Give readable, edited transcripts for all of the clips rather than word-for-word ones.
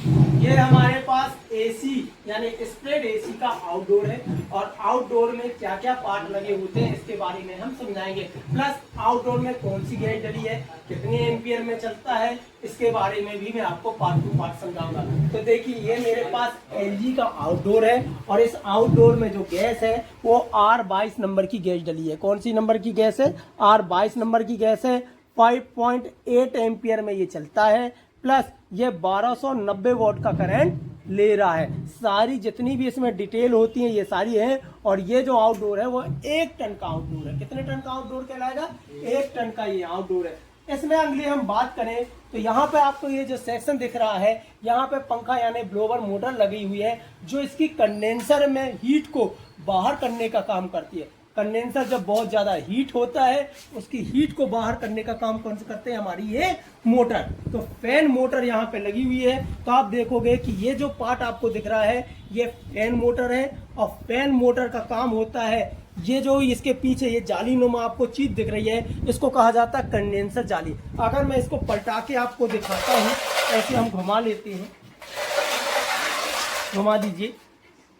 ये हमारे पास एसी यानी स्प्रेड एसी का आउटडोर है और आउटडोर में क्या क्या पार्ट लगे होते हैं इसके बारे में हम समझाएंगे। प्लस आउटडोर में कौन सी गैस डली है, कितने एम्पियर में चलता है, इसके बारे में भी मैं आपको पार्ट टू पार्ट समझाऊंगा। तो देखिए ये मेरे पास एलजी का आउटडोर है और इस आउटडोर में जो गैस है वो R22 नंबर की गैस डली है। कौन सी नंबर की गैस है? R22 नंबर की गैस है। 5.8 एम्पियर में ये चलता है। प्लस ये 1290 वोल्ट का करंट ले रहा है। सारी जितनी भी इसमें डिटेल होती है ये सारी है। और ये जो आउटडोर है वो 1 टन का आउटडोर है। कितने टन का आउटडोर कहलाएगा? 1 टन का ये आउटडोर है। इसमें अगली हम बात करें तो यहाँ पे आपको ये जो सेक्शन दिख रहा है, यहाँ पे पंखा यानी ब्लोवर मोटर लगी हुई है जो इसकी कंडेंसर में हीट को बाहर करने का काम करती है। कंडेंसर जब बहुत ज़्यादा हीट होता है उसकी हीट को बाहर करने का काम कौन से करते हैं? हमारी ये मोटर। तो फैन मोटर यहाँ पे लगी हुई है। तो आप देखोगे कि ये जो पार्ट आपको दिख रहा है ये फैन मोटर है और फैन मोटर का काम होता है, ये जो इसके पीछे ये जाली नुमा आपको चीज दिख रही है इसको कहा जाता है कंडेंसर जाली। अगर मैं इसको पलटा के आपको दिखाता हूँ, ऐसे हम घुमा लेते हैं, घुमा दीजिए।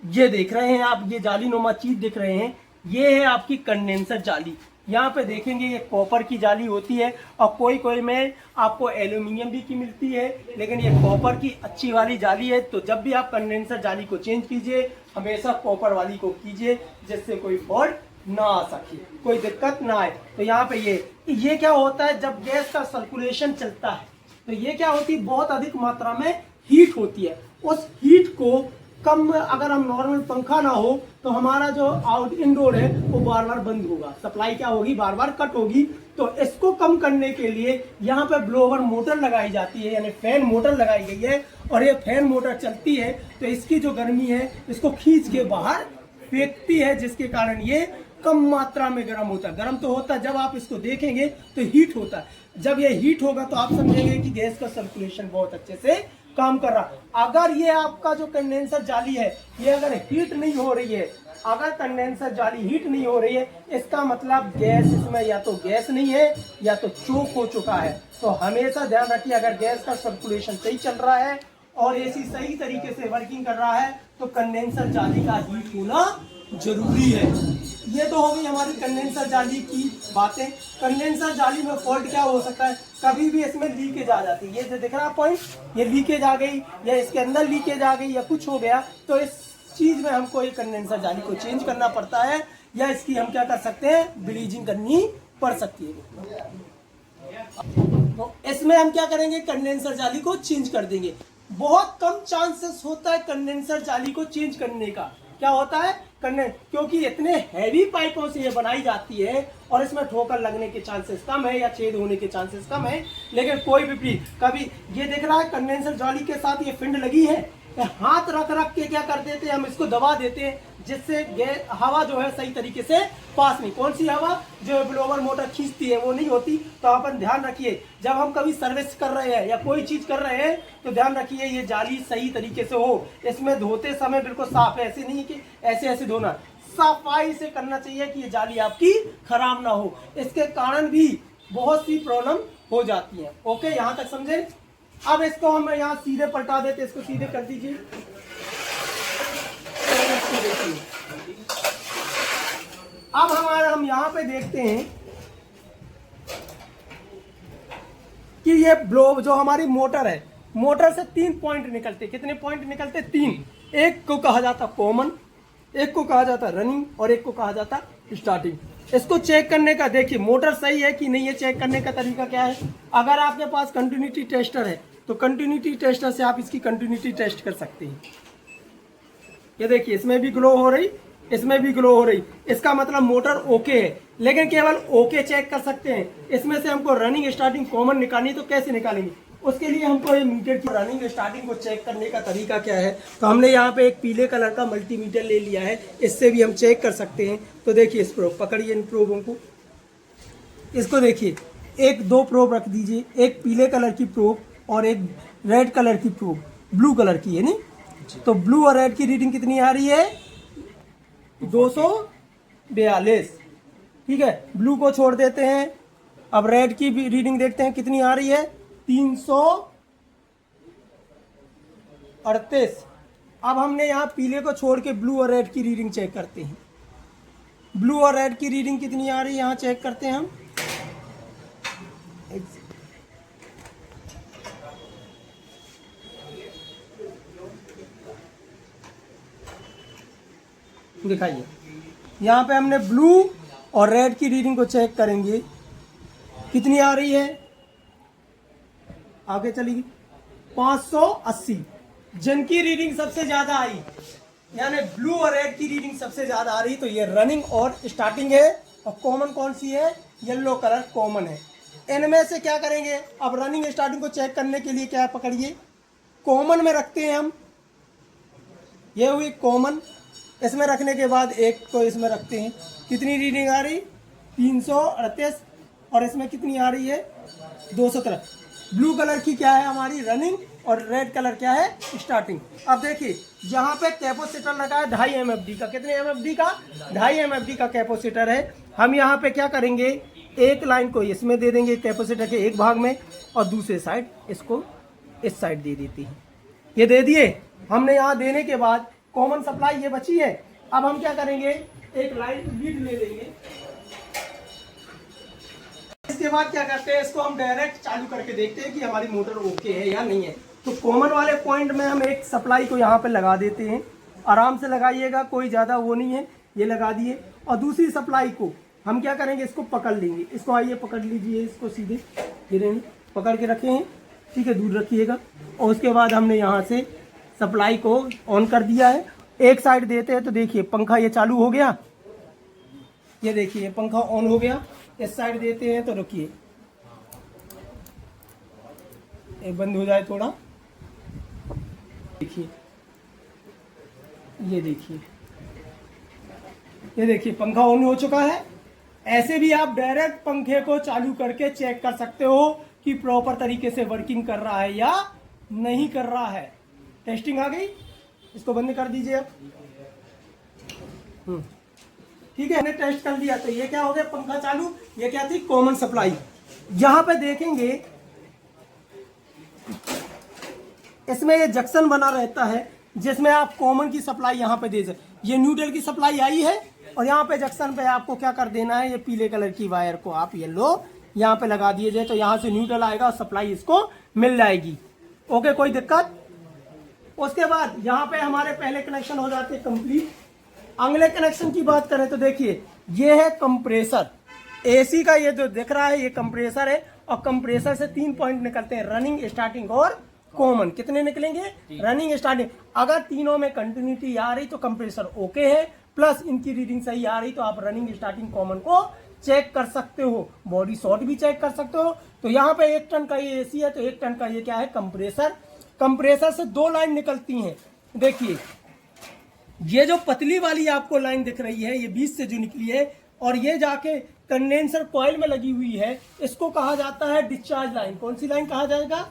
ये देख रहे हैं आप, ये जाली नुमा चीज दिख रहे हैं, ये है आपकी कंडेंसर जाली। यहाँ पे देखेंगे ये कॉपर की जाली होती है और कोई कोई में आपको एल्यूमिनियम भी की मिलती है, लेकिन ये कॉपर की अच्छी वाली जाली है। तो जब भी आप कंडेंसर जाली को चेंज कीजिए हमेशा कॉपर वाली को कीजिए जिससे कोई फॉल्ट ना आ सके, कोई दिक्कत ना आए। तो यहाँ पे ये क्या होता है, जब गैस का सर्कुलेशन चलता है तो ये क्या होती है, बहुत अधिक मात्रा में हीट होती है। उस हीट को कम, अगर हम नॉर्मल पंखा ना हो तो हमारा जो आउट इंडोर है वो बार बार बंद होगा, सप्लाई क्या होगी, बार बार कट होगी। तो इसको कम करने के लिए यहाँ पे ब्लोवर मोटर लगाई जाती है यानी फैन मोटर लगाई गई है। और ये फैन मोटर चलती है तो इसकी जो गर्मी है इसको खींच के बाहर फेंकती है, जिसके कारण ये कम मात्रा में गर्म होता है। गर्म तो होता है, जब आप इसको देखेंगे तो हीट होता है। जब ये हीट होगा तो आप समझेंगे कि गैस का सर्कुलेशन बहुत अच्छे से काम कर रहा। अगर ये आपका जो कंडेंसर जाली है ये अगर हीट नहीं हो रही है, अगर कंडेंसर जाली हीट नहीं हो रही है इसका मतलब गैस इसमें या तो गैस नहीं है या तो चोक हो चुका है। तो हमेशा ध्यान रखिए, अगर गैस का सर्कुलेशन सही चल रहा है और एसी सही तरीके से वर्किंग कर रहा है तो कंडेंसर जाली का हीट होना जरूरी है। ये तो होगी हमारी कंडेंसर जाली की बातें। कंडेंसर जाली में फॉल्ट क्या हो सकता है, कभी भी इसमें लीकेज आ जाती है। ये जो दिख रहा है पॉइंट, ये लीकेज आ गई या इसके अंदर लीकेज आ गई या कुछ हो गया तो इस चीज में हमको ये कंडेंसर जाली को चेंज करना पड़ता है या इसकी हम क्या कर सकते हैं, ब्लीचिंग करनी पड़ सकती है। तो इसमें हम क्या करेंगे, कंडेंसर जाली को चेंज कर देंगे। बहुत कम चांसेस होता है कंडेंसर जाली को चेंज करने का। क्या होता है, क्योंकि इतने हैवी पाइपों से ये बनाई जाती है और इसमें ठोकर लगने के चांसेस कम है या छेद होने के चांसेस कम है। लेकिन कोई भी कभी ये देख रहा है कंडेंसर जाली के साथ ये फिंड लगी है, हाथ रख रख के क्या कर देते हैं हम इसको दबा देते हैं जिससे हवा जो है सही तरीके से पास नहीं। कौन सी हवा, जो ब्लोवर मोटर खींचती है वो नहीं होती। तो अपन ध्यान रखिए जब हम कभी सर्विस कर रहे हैं या कोई चीज कर रहे हैं तो ध्यान रखिए ये जाली सही तरीके से हो। इसमें धोते समय बिल्कुल साफ है, ऐसे नहीं कि ऐसे ऐसे धोना, सफाई से करना चाहिए कि ये जाली आपकी खराब ना हो। इसके कारण भी बहुत सी प्रॉब्लम हो जाती है। ओके, यहाँ तक समझे। अब इसको हम यहाँ सीधे पलटा देते, इसको सीधे कर दीजिए। अब हम यहाँ पे देखते हैं कि ये ब्लो जो हमारी मोटर है, मोटर से 3 पॉइंट निकलते। कितने पॉइंट निकलते? 3। एक को कहा जाता कॉमन, एक को कहा जाता रनिंग और एक को कहा जाता स्टार्टिंग। इसको चेक करने का, देखिए मोटर सही है कि नहीं है, चेक करने का तरीका क्या है। अगर आपके पास कंटिन्यूटी टेस्टर है तो कंटिन्यूटी टेस्टर से आप इसकी कंटिन्यूटी टेस्ट कर सकते हैं। ये देखिए इसमें भी ग्लो हो रही, इसमें भी ग्लो हो रही, इसका मतलब मोटर ओके है। लेकिन केवल ओके चेक कर सकते हैं। इसमें से हमको रनिंग स्टार्टिंग कॉमन निकालनी, तो कैसे निकालेंगे? उसके लिए हमको ये मीटर की रनिंग स्टार्टिंग को चेक करने का तरीका क्या है। तो हमने यहाँ पे एक पीले कलर का मल्टीमीटर ले लिया है, इससे भी हम चेक कर सकते हैं। तो देखिए इस प्रोब, पकड़िए इन प्रोबों को, इसको देखिए, 1-2 प्रोब रख दीजिए, एक पीले कलर की प्रोब और एक रेड कलर की प्रोब, ब्लू कलर की है नहीं। तो ब्लू और रेड की रीडिंग कितनी आ रही है? 242। ठीक है, ब्लू को छोड़ देते हैं। अब रेड की भी रीडिंग देखते हैं कितनी आ रही है? 38। अब हमने यहाँ पीले को छोड़ के ब्लू और रेड की रीडिंग चेक करते हैं। ब्लू और रेड की रीडिंग कितनी आ रही है यहाँ चेक करते हैं हम। दिखाइए, यहाँ पे हमने ब्लू और रेड की रीडिंग को चेक करेंगे, कितनी आ रही है, आगे चलेगी 580। जिनकी रीडिंग सबसे ज्यादा आई, यानी ब्लू और रेड की रीडिंग सबसे ज्यादा आ रही, तो ये रनिंग और स्टार्टिंग है। और कॉमन कौन सी है, येलो कलर कॉमन है। इनमें से क्या करेंगे, अब रनिंग स्टार्टिंग को चेक करने के लिए क्या पकड़िए, कॉमन में रखते हैं हम। ये हुई कॉमन, इसमें रखने के बाद एक को इसमें रखते हैं। कितनी रीडिंग आ रही, 338, और इसमें कितनी आ रही है, 213। ब्लू कलर की क्या है हमारी, रनिंग, और रेड कलर क्या है, स्टार्टिंग। अब देखिए जहाँ पे कैपेसिटर लगा है 2.5 MFD का, कितने MFD का, 2.5 MFD का कैपेसिटर है। हम यहाँ पे क्या करेंगे, एक लाइन को इसमें दे देंगे कैपेसिटर के एक भाग में, और दूसरे साइड इसको इस साइड दे देते हैं। ये दे दिए हमने, यहाँ देने के बाद कॉमन सप्लाई ये बची है। अब हम क्या करेंगे, एक लाइन लीड ले लेंगे। इसके बाद क्या करते हैं, इसको हम डायरेक्ट चालू करके देखते हैं कि हमारी मोटर ओके है या नहीं है। तो कॉमन वाले पॉइंट में हम एक सप्लाई को यहाँ पे लगा देते हैं। आराम से लगाइएगा, कोई ज़्यादा वो नहीं है, ये लगा दिए। और दूसरी सप्लाई को हम क्या करेंगे, इसको पकड़ लेंगे। इसको आइए पकड़ लीजिए, इसको सीधे गिरे पकड़ के रखे हैं, ठीक है, दूर रखिएगा। और उसके बाद हमने यहाँ से सप्लाई को ऑन कर दिया है। एक साइड देते हैं तो देखिए पंखा ये चालू हो गया, ये देखिए पंखा ऑन हो गया। इस साइड देते हैं तो रुकिए, ये बंद हो जाए थोड़ा, देखिए ये देखिए, ये देखिए पंखा ऑन हो चुका है। ऐसे भी आप डायरेक्ट पंखे को चालू करके चेक कर सकते हो कि प्रॉपर तरीके से वर्किंग कर रहा है या नहीं कर रहा है। टेस्टिंग आ गई, इसको बंद कर दीजिए आप। ठीक है, हमने टेस्ट कर लिया। तो ये क्या हो गया, पंखा चालू। ये क्या थी, कॉमन सप्लाई। यहां पे देखेंगे इसमें ये जंक्शन बना रहता है जिसमें आप कॉमन की सप्लाई यहाँ पे दे सकते। ये न्यूट्रल की सप्लाई आई है, और यहाँ पे जंक्शन पे आपको क्या कर देना है, ये पीले कलर की वायर को आप येलो यहाँ पे लगा दिए, तो यहाँ से न्यूट्रल आएगा और सप्लाई इसको मिल जाएगी। ओके, कोई दिक्कत। उसके बाद यहाँ पे हमारे पहले कनेक्शन हो जाते हैं कंप्लीट। अगले कनेक्शन की बात करें तो देखिए ये है कंप्रेसर। एसी का ये जो दिख रहा है ये कंप्रेसर है, और कंप्रेसर से 3 पॉइंट निकलते हैं, रनिंग, स्टार्टिंग और कॉमन। कितने निकलेंगे, रनिंग, स्टार्टिंग। अगर तीनों में कंटिन्यूटी आ रही तो कंप्रेसर ओके है, प्लस इनकी रीडिंग सही आ रही तो आप रनिंग, स्टार्टिंग, कॉमन को चेक कर सकते हो। बॉडी शॉर्ट भी चेक कर सकते हो। तो यहाँ पे 1 टन का ये एसी है, तो 1 टन का ये क्या है, कंप्रेसर। कंप्रेसर से 2 लाइन निकलती हैं। देखिए ये जो पतली वाली आपको लाइन दिख रही है, ये बीच से जो निकली है, और ये जाके कंडेंसर कॉइल में लगी हुई है, इसको कहा जाता है डिस्चार्ज लाइन। कौन सी लाइन कहा जाएगा।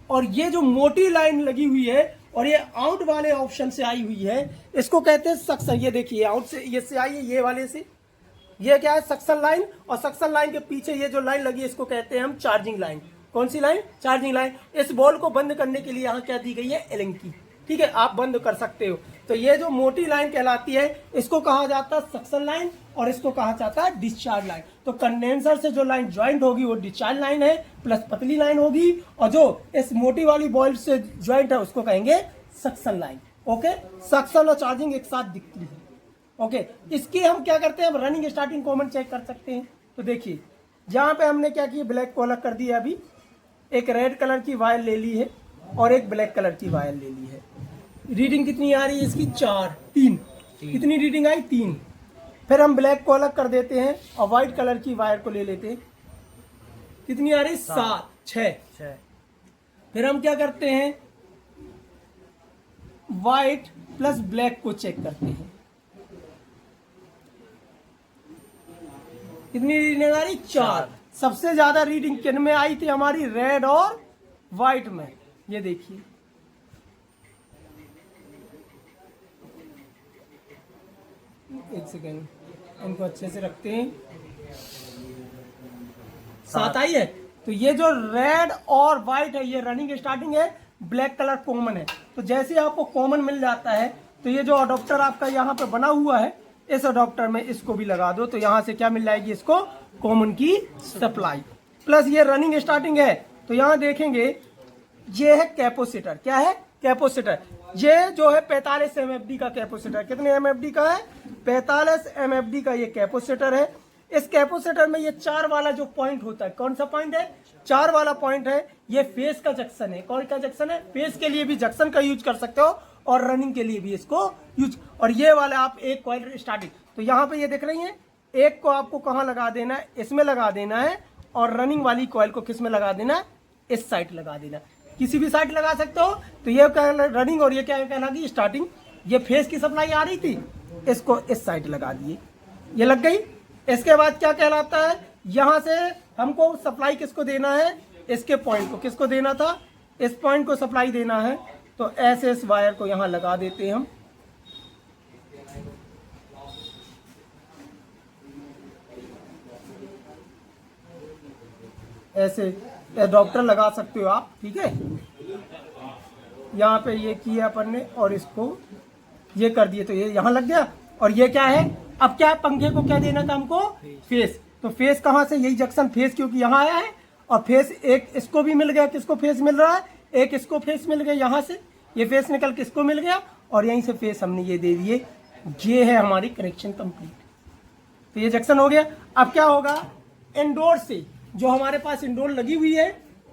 और ये जो मोटी लाइन लगी हुई है और ये आउट वाले ऑप्शन से आई हुई है, इसको कहते हैं सक्शन। ये देखिए आउट से, ये से आई है, ये वाले से, ये क्या है, सक्शन लाइन। और सक्शन लाइन के पीछे ये जो लाइन लगी है इसको कहते हैं हम चार्जिंग लाइन। कौन सी लाइन, चार्जिंग लाइन। इस बॉल को बंद करने के लिए यहाँ क्या दी गई है, एलिंग की, ठीक है, आप बंद कर सकते हो। तो ये जो मोटी लाइन कहलाती है इसको कहा जाता है सक्शन लाइन, और इसको कहा जाता है डिस्चार्ज लाइन। तो कंडेंसर से जो लाइन ज्वाइंट होगी वो डिस्चार्ज लाइन है, प्लस पतली लाइन होगी, और जो इस मोटी वाली बॉल से ज्वाइंट है उसको कहेंगे सक्शन लाइन। ओके, सक्शन और चार्जिंग एक साथ दिखती है। ओके, इसकी हम क्या करते हैं, हम रनिंग, स्टार्टिंग, कॉमन चेक कर सकते हैं। तो देखिए जहां पे हमने क्या किया, ब्लैक को अलग कर दिया। अभी एक रेड कलर की वायर ले ली है और एक ब्लैक कलर की वायर ले ली है। रीडिंग कितनी आ रही है इसकी, 3। कितनी रीडिंग आई, 3। फिर हम ब्लैक को अलग कर देते हैं और व्हाइट कलर की वायर को ले लेते हैं। कितनी आ रही, 7, 6। फिर हम क्या करते हैं, व्हाइट प्लस ब्लैक को चेक करते हैं। कितनी रीडिंग आ रही, 4। सबसे ज्यादा रीडिंग किन में आई थी हमारी, रेड और व्हाइट में। ये देखिए एक सेकेंड, इनको अच्छे से रखते हैं। 7 आई है। तो ये जो रेड और व्हाइट है ये रनिंग, स्टार्टिंग है, ब्लैक कलर कॉमन है। तो जैसे आपको कॉमन मिल जाता है तो ये जो अडोप्टर आपका यहाँ पे बना हुआ है, इस अडोप्टर में इसको भी लगा दो, तो यहाँ से क्या मिल जाएगी इसको, कॉमन की सप्लाई। प्लस ये रनिंग स्टार्टिंग है, तो यहाँ देखेंगे ये है कैपेसिटर। क्या है, कैपेसिटर। ये जो है 45 MFD का कैपेसिटर। कितने MFD का है, 45 MFD का ये कैपेसिटर है। इस कैपेसिटर में ये 4 वाला जो पॉइंट होता है, कौन सा पॉइंट है, 4 वाला पॉइंट है, ये फेस का जंक्शन है। कौन का जंक्शन है, फेस के लिए भी जंक्शन का यूज कर सकते हो और रनिंग के लिए भी इसको यूज। और ये वाला आप एक कॉइल स्टार्टिंग, तो यहाँ पे ये देख रही हैं, एक को आपको कहाँ लगा देना है, इसमें लगा देना है, और रनिंग वाली कॉइल को किस में लगा देना है, इस साइड लगा देना। किसी भी साइड लगा सकते हो। तो ये रनिंग और ये क्या कहलागी, स्टार्टिंग। ये फेस की सप्लाई आ रही थी, इसको इस साइड लगा दिए, ये लग गई। इसके बाद क्या कहलाता है, यहां से हमको सप्लाई किसको देना है, इसके पॉइंट को किसको देना था, इस पॉइंट को सप्लाई देना है। तो ऐसे इस वायर को यहां लगा देते हैं हम, ऐसे एडॉप्टर लगा सकते हो आप, ठीक है। यहाँ पे ये किया अपन ने और इसको ये कर दिए, तो ये यहाँ लग गया। और ये क्या है, अब क्या पंखे को क्या देना था हमको, फेस। तो फेस कहाँ से, यही जंक्शन फेस, क्योंकि यहाँ आया है, और फेस एक इसको भी मिल गया, किसको फेस मिल रहा है, एक इसको फेस मिल गया, यहाँ से ये फेस निकल किसको मिल गया, और यहीं से फेस हमने ये दे दिए। ये है हमारी कनेक्शन कंप्लीट। तो ये जंक्शन हो गया। अब क्या होगा, इंडोर से जो हमारे पास इंडोर लगी हुई है,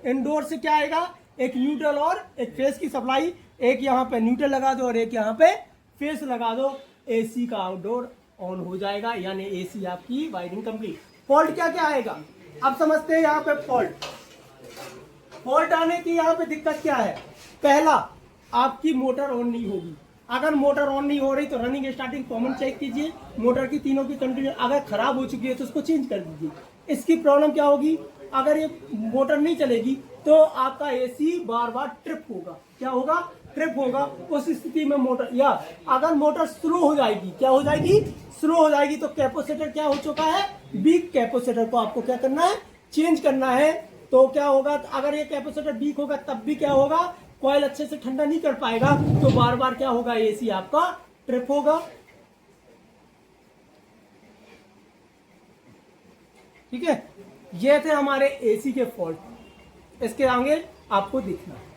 इंडोर से क्या आएगा, एक न्यूट्रल और एक फेस की सप्लाई। एक यहाँ पे न्यूट्रल लगा दो और एक यहाँ पे फेस लगा दो, एसी का आउटडोर ऑन हो जाएगा, यानी एसी आपकी वायरिंग कंप्लीट। फॉल्ट क्या क्या आएगा, अब समझते हैं। यहाँ पे फॉल्ट आने की यहाँ पे दिक्कत क्या है, पहला आपकी मोटर ऑन नहीं होगी। अगर मोटर ऑन नहीं हो रही तो रनिंग स्टार्टिंग कॉमन चेक कीजिए, मोटर की तीनों की कंटिन्यू। अगर खराब हो चुकी है तो उसको चेंज कर दीजिए। इसकी प्रॉब्लम क्या होगी, अगर ये मोटर नहीं चलेगी तो आपका एसी बार बार ट्रिप होगा। क्या होगा, ट्रिप होगा। उस स्थिति में मोटर, या अगर मोटर स्लो हो जाएगी, क्या हो जाएगी, स्लो हो जाएगी, तो कैपेसिटर क्या हो चुका है, वीक। कैपेसिटर को आपको क्या करना है, चेंज करना है। तो क्या होगा, अगर ये कैपेसिटर वीक होगा तब भी क्या होगा, कॉइल अच्छे से ठंडा नहीं कर पाएगा, तो बार बार क्या होगा, एसी आपका ट्रिप होगा। ठीक है, ये थे हमारे एसी के फॉल्ट। इसके आगे आपको दिखना है।